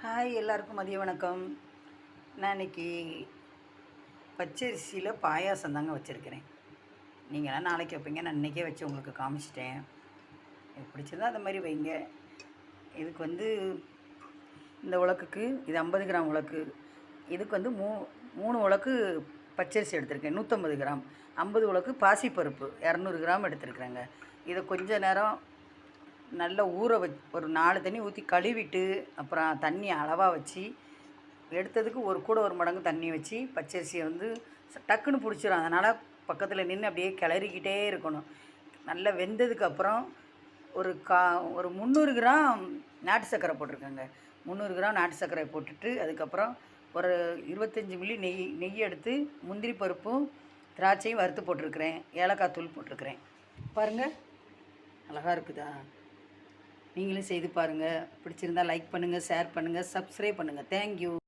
Hi, எல்லாருக்கும் மதிய வணக்கம். நான் இன்னைக்கு பச்சரிசியில் பாயாசம் தாங்க வச்சுருக்கிறேன். நீங்களாம் நாளைக்கு வைப்பீங்க, நான் இன்றைக்கே வச்சு உங்களுக்கு காமிச்சிட்டேன். எனக்கு பிடிச்சதா அந்த மாதிரி வைங்க. இதுக்கு வந்து இந்த உலக்குக்கு இது 50 கிராம் உலக்கு. இதுக்கு வந்து 3 உலக்கு பச்சரிசி எடுத்திருக்கேன், 150 கிராம். 50 உலக்கு பாசிப்பருப்பு 200 கிராம் எடுத்துருக்குறேங்க. இதை கொஞ்ச நேரம் நல்லா ஊற ஒரு 4 தண்ணி ஊற்றி கழுவிட்டு, அப்புறம் தண்ணி அளவாக வச்சு எடுத்ததுக்கு ஒரு மடங்கு தண்ணி வச்சு பச்சரிசியை வந்து டக்குன்னு பிடிச்சிரும். அதனால் பக்கத்தில் நின்று அப்படியே கிளறிக்கிட்டே இருக்கணும். நல்லா வெந்ததுக்கப்புறம் ஒரு 300 கிராம் நாட்டு சர்க்கரை போட்டிருக்கேங்க. 300 கிராம் நாட்டு சர்க்கரை போட்டுட்டு, அதுக்கப்புறம் ஒரு 25 மில்லி நெய் எடுத்து முந்திரி பருப்பும் திராட்சையும் வறுத்து போட்டிருக்கிறேன். ஏலக்காய் தூள் போட்டிருக்கிறேன். பாருங்கள், அழகாக இருக்குதா? நீங்களும் செய்து பாருங்கள். பிடிச்சிருந்தால் லைக் பண்ணுங்கள், ஷேர் பண்ணுங்கள், சப்ஸ்கிரைப் பண்ணுங்கள். தேங்க்யூ.